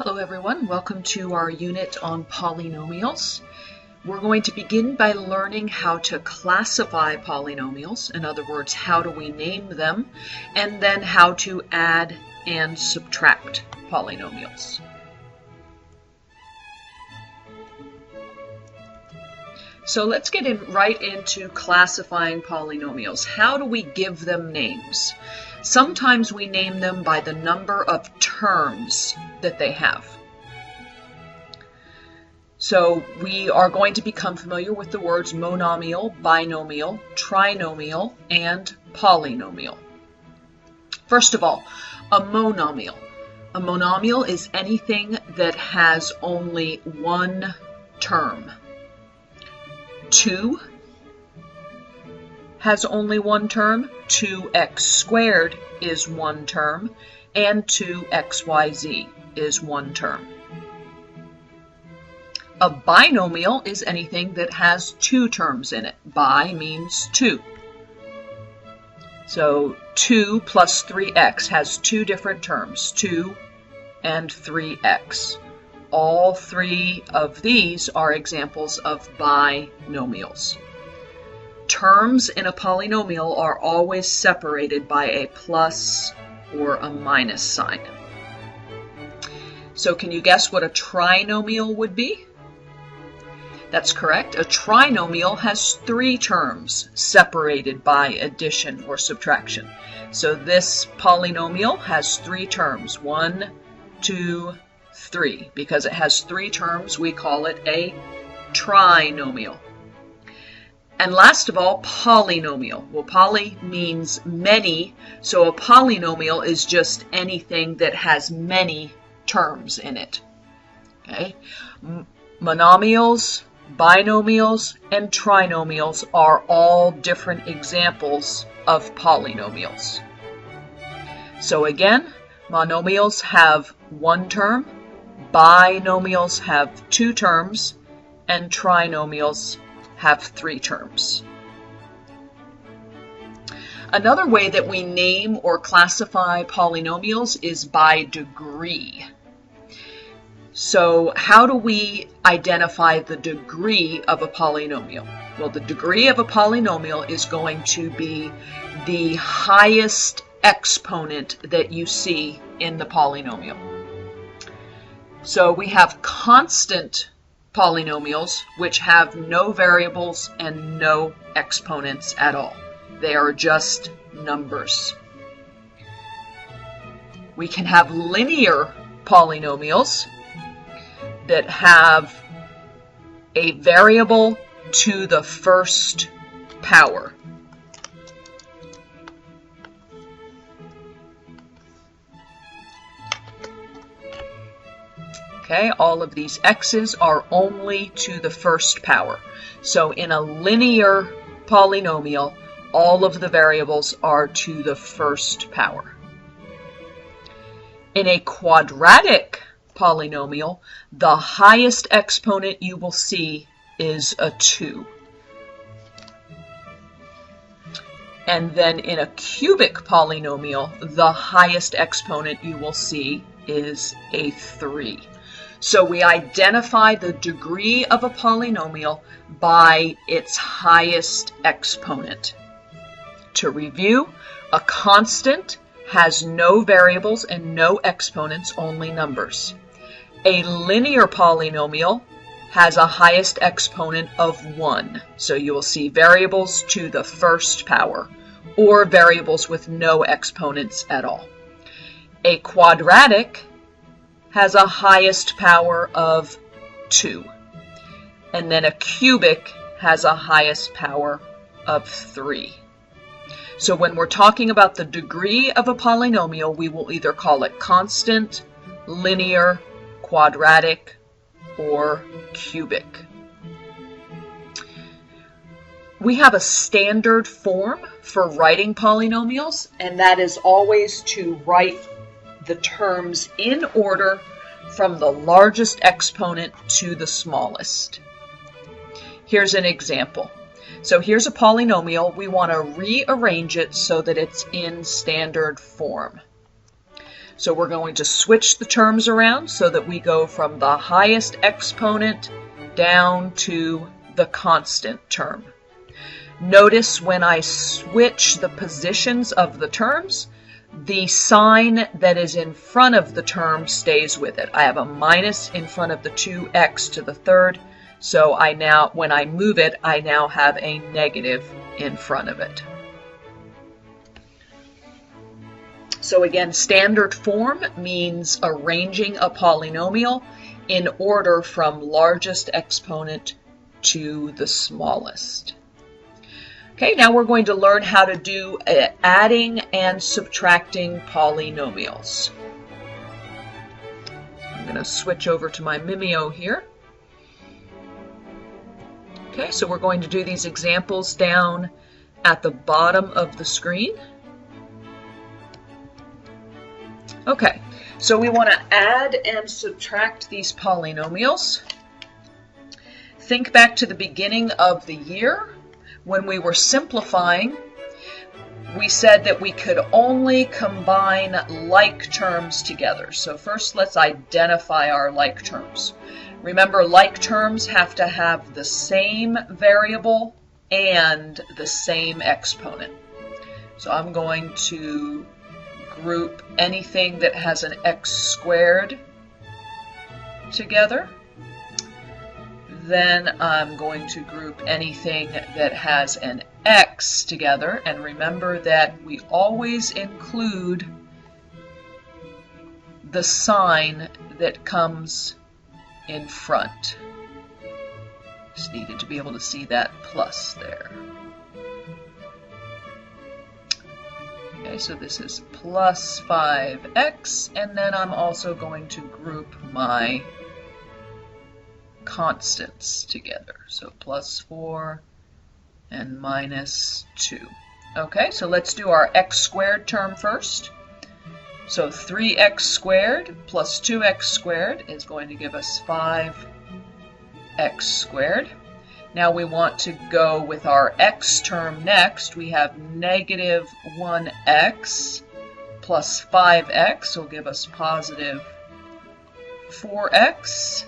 Hello everyone, welcome to our unit on polynomials. We're going to begin by learning how to classify polynomials, in other words, how do we name them, and then how to add and subtract polynomials. So let's get right into classifying polynomials. How do we give them names? Sometimes we name them by the number of terms that they have. So we are going to become familiar with the words monomial, binomial, trinomial, and polynomial. First of all, a monomial. A monomial is anything that has only one term. 2 has only one term, 2x squared is one term, and 2xyz is one term. A binomial is anything that has two terms in it. Bi means two. So 2 plus 3x has two different terms, 2 and 3x. All three of these are examples of binomials. Terms in a polynomial are always separated by a plus or a minus sign. So can you guess what a trinomial would be? That's correct. A trinomial has three terms separated by addition or subtraction. So this polynomial has three terms, 1, 2, 3. Because it has three terms, we call it a trinomial. And last of all, polynomial. Well, poly means many, so a polynomial is just anything that has many terms in it. Okay? Monomials, binomials, and trinomials are all different examples of polynomials. So again, monomials have one term, binomials have two terms, and trinomials have three terms. Another way that we name or classify polynomials is by degree. So how do we identify the degree of a polynomial? Well, the degree of a polynomial is going to be the highest exponent that you see in the polynomial. So we have constant polynomials which have no variables and no exponents at all. They are just numbers. We can have linear polynomials that have a variable to the first power. Okay, all of these x's are only to the first power. So in a linear polynomial, all of the variables are to the first power. In a quadratic polynomial, the highest exponent you will see is a 2. And then in a cubic polynomial, the highest exponent you will see is a 3. So we identify the degree of a polynomial by its highest exponent. To review, a constant has no variables and no exponents, only numbers. A linear polynomial has a highest exponent of 1. So you will see variables to the first power, or variables with no exponents at all. A quadratic has a highest power of 2. And then a cubic has a highest power of 3. So when we're talking about the degree of a polynomial, we will either call it constant, linear, quadratic, or cubic. We have a standard form for writing polynomials, and that is always to write the terms in order from the largest exponent to the smallest. Here's an example. So here's a polynomial. We want to rearrange it so that it's in standard form. So we're going to switch the terms around so that we go from the highest exponent down to the constant term. Notice when I switch the positions of the terms, the sign that is in front of the term stays with it. I have a minus in front of the 2x to the third, so when I move it, I now have a negative in front of it. So again, standard form means arranging a polynomial in order from largest exponent to the smallest. Okay, now we're going to learn how to do adding and subtracting polynomials. I'm going to switch over to my Mimeo here. Okay, so we're going to do these examples down at the bottom of the screen. Okay, so we want to add and subtract these polynomials. Think back to the beginning of the year when we were simplifying. We said that we could only combine like terms together. So first let's identify our like terms. Remember, like terms have to have the same variable and the same exponent. So I'm going to group anything that has an x squared together. Then I'm going to group anything that has an x together. And remember that we always include the sign that comes in front. Just needed to be able to see that plus there. Okay, so this is plus 5x, and then I'm also going to group my constants together. So plus 4 and minus 2. Okay, so let's do our x squared term first. So 3x squared plus 2x squared is going to give us 5x squared. Now we want to go with our x term next. We have negative 1x plus 5x will give us positive 4x.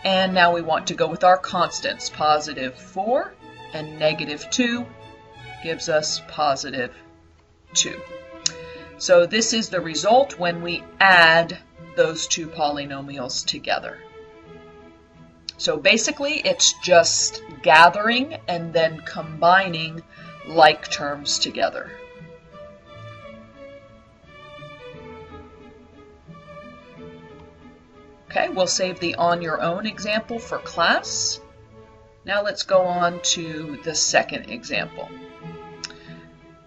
And now we want to go with our constants. Positive 4 and negative 2 gives us positive 2. So this is the result when we add those two polynomials together. So basically it's just gathering and then combining like terms together. Okay, we'll save the on your own example for class. Now let's go on to the second example.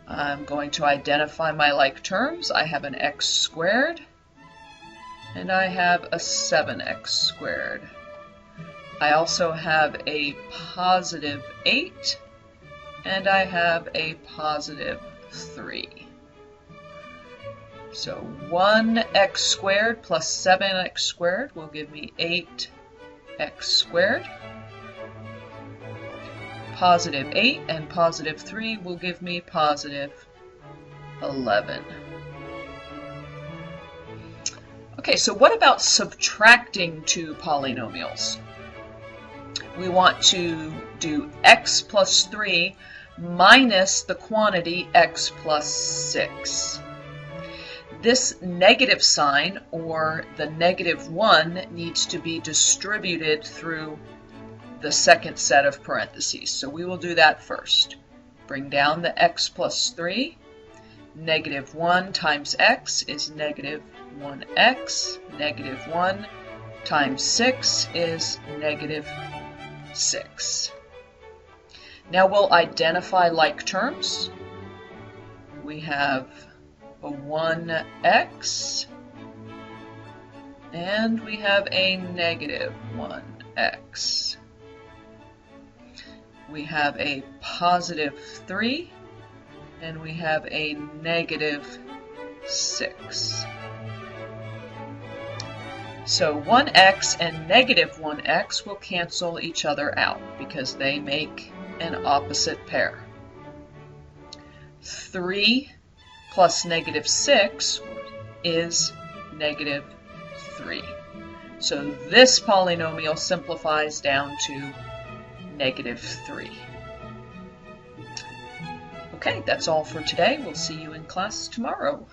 I'm going to identify my like terms. I have an x squared and I have a 7x squared. I also have a positive 8 and I have a positive 3. So 1x squared plus 7x squared will give me 8x squared. Positive 8 and positive 3 will give me positive 11. Okay, so what about subtracting two polynomials? We want to do x plus 3 minus the quantity x plus 6. This negative sign, or the negative 1, needs to be distributed through the second set of parentheses. So we will do that first. Bring down the x plus 3. Negative 1 times x is negative 1x. Negative 1 times 6 is negative 6. Now we'll identify like terms. We have a 1x and we have a negative 1x. We have a positive 3 and we have a negative 6. So 1x and negative 1x will cancel each other out because they make an opposite pair. 3 plus negative 6, is negative 3. So this polynomial simplifies down to negative 3. Okay, that's all for today. We'll see you in class tomorrow.